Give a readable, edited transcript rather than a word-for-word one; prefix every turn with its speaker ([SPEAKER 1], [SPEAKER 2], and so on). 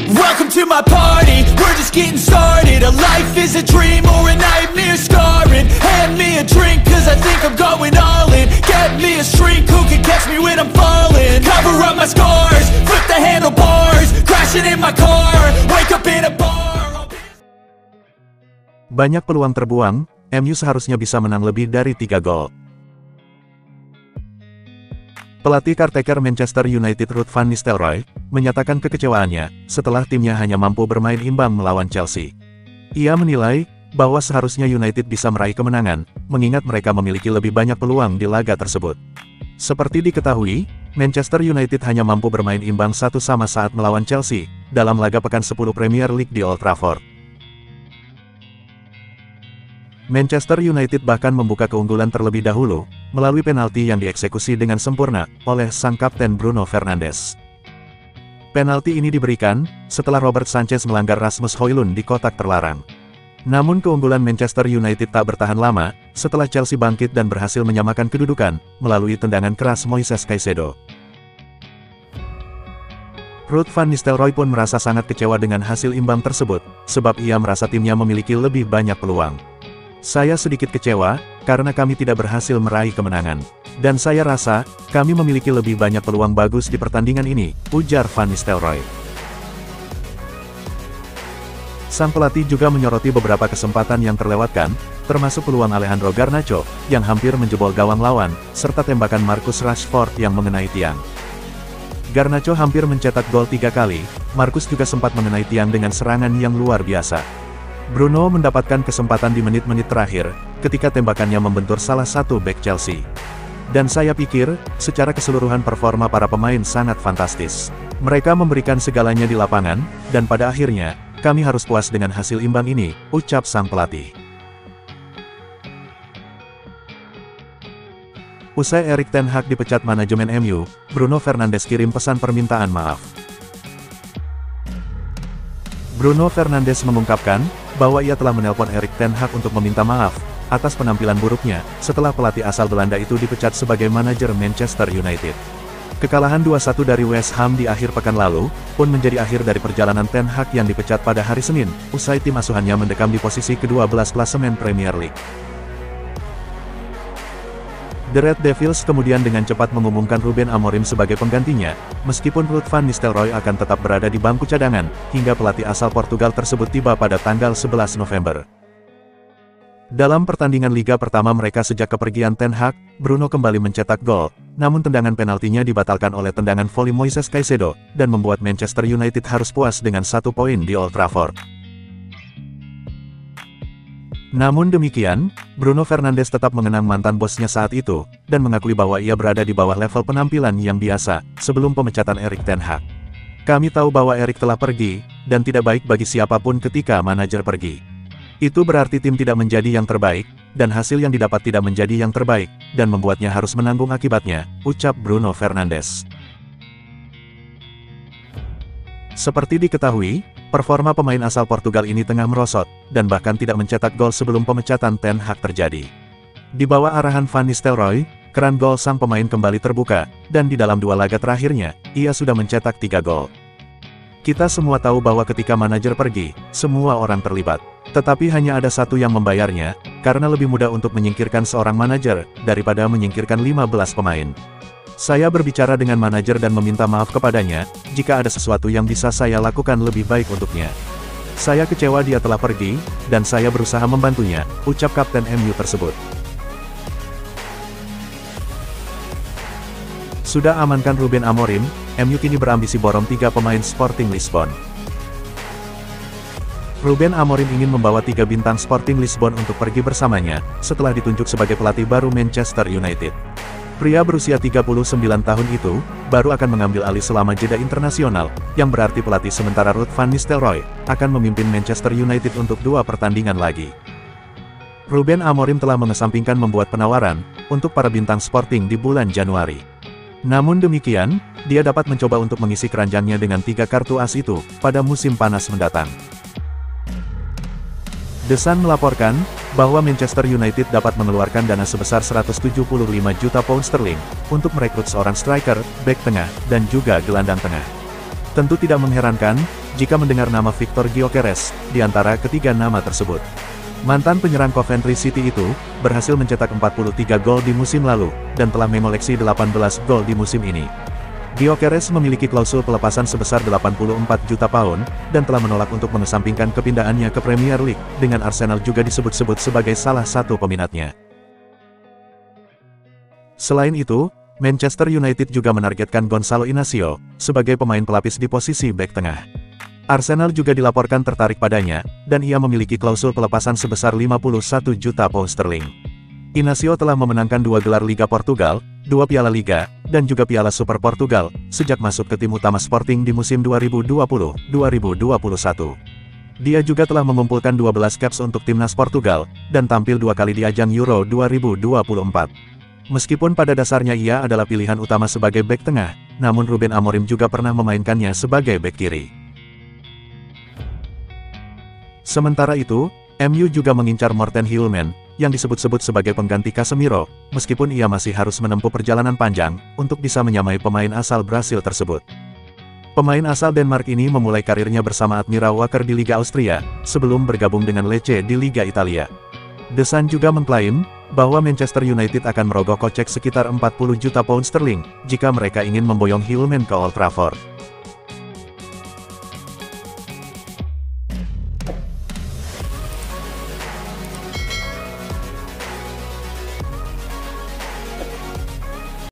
[SPEAKER 1] Welcome to my party, we're just getting started. A life is a dream or a nightmare scarring. Hand me a drink cause I think I'm going all in. Get me a shrink who can catch me when I'm falling. Cover up my scars, flip the handlebars. Crashing in my car, wake up in a bar.
[SPEAKER 2] Banyak peluang terbuang, MU seharusnya bisa menang lebih dari 3 gol. Pelatih caretaker Manchester United Ruud van Nistelrooy menyatakan kekecewaannya setelah timnya hanya mampu bermain imbang melawan Chelsea. Ia menilai bahwa seharusnya United bisa meraih kemenangan, mengingat mereka memiliki lebih banyak peluang di laga tersebut. Seperti diketahui, Manchester United hanya mampu bermain imbang 1-1 saat melawan Chelsea dalam laga pekan 10 Premier League di Old Trafford. Manchester United bahkan membuka keunggulan terlebih dahulu, melalui penalti yang dieksekusi dengan sempurna oleh sang kapten Bruno Fernandes. Penalti ini diberikan setelah Robert Sanchez melanggar Rasmus Højlund di kotak terlarang. Namun keunggulan Manchester United tak bertahan lama, setelah Chelsea bangkit dan berhasil menyamakan kedudukan, melalui tendangan keras Moises Caicedo. Ruud van Nistelrooy pun merasa sangat kecewa dengan hasil imbang tersebut, sebab ia merasa timnya memiliki lebih banyak peluang. Saya sedikit kecewa, karena kami tidak berhasil meraih kemenangan. Dan saya rasa, kami memiliki lebih banyak peluang bagus di pertandingan ini, ujar Van Nistelrooy. Sang pelatih juga menyoroti beberapa kesempatan yang terlewatkan, termasuk peluang Alejandro Garnacho, yang hampir menjebol gawang lawan, serta tembakan Marcus Rashford yang mengenai tiang. Garnacho hampir mencetak gol 3 kali, Marcus juga sempat mengenai tiang dengan serangan yang luar biasa. Bruno mendapatkan kesempatan di menit-menit terakhir, ketika tembakannya membentur salah satu bek Chelsea. Dan saya pikir, secara keseluruhan performa para pemain sangat fantastis. Mereka memberikan segalanya di lapangan, dan pada akhirnya, kami harus puas dengan hasil imbang ini, ucap sang pelatih. Usai Erik ten Hag dipecat manajemen MU, Bruno Fernandes kirim pesan permintaan maaf. Bruno Fernandes mengungkapkan bahwa ia telah menelpon Erik ten Hag untuk meminta maaf atas penampilan buruknya setelah pelatih asal Belanda itu dipecat sebagai manajer Manchester United. Kekalahan 2-1 dari West Ham di akhir pekan lalu pun menjadi akhir dari perjalanan ten Hag yang dipecat pada hari Senin, usai tim asuhannya mendekam di posisi ke-12 klasemen Premier League. The Red Devils kemudian dengan cepat mengumumkan Ruben Amorim sebagai penggantinya, meskipun Ruud van Nistelrooy akan tetap berada di bangku cadangan, hingga pelatih asal Portugal tersebut tiba pada tanggal 11 November. Dalam pertandingan liga pertama mereka sejak kepergian ten Hag, Bruno kembali mencetak gol, namun tendangan penaltinya dibatalkan oleh tendangan voli Moises Caicedo, dan membuat Manchester United harus puas dengan 1 poin di Old Trafford. Namun demikian, Bruno Fernandes tetap mengenang mantan bosnya saat itu, dan mengakui bahwa ia berada di bawah level penampilan yang biasa, sebelum pemecatan Erik ten Hag. Kami tahu bahwa Erik telah pergi, dan tidak baik bagi siapapun ketika manajer pergi. Itu berarti tim tidak menjadi yang terbaik, dan hasil yang didapat tidak menjadi yang terbaik, dan membuatnya harus menanggung akibatnya, ucap Bruno Fernandes. Seperti diketahui, performa pemain asal Portugal ini tengah merosot, dan bahkan tidak mencetak gol sebelum pemecatan ten Hag terjadi. Di bawah arahan Van Nistelrooy, keran gol sang pemain kembali terbuka, dan di dalam 2 laga terakhirnya, ia sudah mencetak 3 gol. Kita semua tahu bahwa ketika manajer pergi, semua orang terlibat. Tetapi hanya ada satu yang membayarnya, karena lebih mudah untuk menyingkirkan seorang manajer, daripada menyingkirkan 15 pemain. Saya berbicara dengan manajer dan meminta maaf kepadanya, jika ada sesuatu yang bisa saya lakukan lebih baik untuknya. Saya kecewa dia telah pergi, dan saya berusaha membantunya, ucap kapten MU tersebut. Sudah amankan Ruben Amorim, MU kini berambisi borong 3 pemain Sporting Lisbon. Ruben Amorim ingin membawa 3 bintang Sporting Lisbon untuk pergi bersamanya, setelah ditunjuk sebagai pelatih baru Manchester United. Pria berusia 39 tahun itu, baru akan mengambil alih selama jeda internasional, yang berarti pelatih sementara Ruud van Nistelrooy, akan memimpin Manchester United untuk 2 pertandingan lagi. Ruben Amorim telah mengesampingkan membuat penawaran, untuk para bintang Sporting di bulan Januari. Namun demikian, dia dapat mencoba untuk mengisi keranjangnya dengan 3 kartu as itu, pada musim panas mendatang. The Sun melaporkan, bahwa Manchester United dapat mengeluarkan dana sebesar 175 juta pound sterling, untuk merekrut seorang striker, bek tengah, dan juga gelandang tengah. Tentu tidak mengherankan, jika mendengar nama Victor Gyökeres di antara ketiga nama tersebut. Mantan penyerang Coventry City itu berhasil mencetak 43 gol di musim lalu dan telah mengoleksi 18 gol di musim ini. Gyökeres memiliki klausul pelepasan sebesar 84 juta pound dan telah menolak untuk mengesampingkan kepindahannya ke Premier League, dengan Arsenal juga disebut-sebut sebagai salah satu peminatnya. Selain itu, Manchester United juga menargetkan Gonçalo Inacio sebagai pemain pelapis di posisi bek tengah. Arsenal juga dilaporkan tertarik padanya, dan ia memiliki klausul pelepasan sebesar 51 juta pound sterling. Inacio telah memenangkan 2 gelar Liga Portugal, 2 Piala Liga, dan juga Piala Super Portugal, sejak masuk ke tim utama Sporting di musim 2020-2021. Dia juga telah mengumpulkan 12 caps untuk timnas Portugal, dan tampil 2 kali di ajang Euro 2024. Meskipun pada dasarnya ia adalah pilihan utama sebagai bek tengah, namun Ruben Amorim juga pernah memainkannya sebagai bek kiri. Sementara itu, MU juga mengincar Morten Hjulmand, yang disebut-sebut sebagai pengganti Casemiro, meskipun ia masih harus menempuh perjalanan panjang untuk bisa menyamai pemain asal Brasil tersebut. Pemain asal Denmark ini memulai karirnya bersama Admira Wacker di Liga Austria, sebelum bergabung dengan Lecce di Liga Italia. The Sun juga mengklaim bahwa Manchester United akan merogoh kocek sekitar 40 juta pound sterling jika mereka ingin memboyong Hjulmand ke Old Trafford.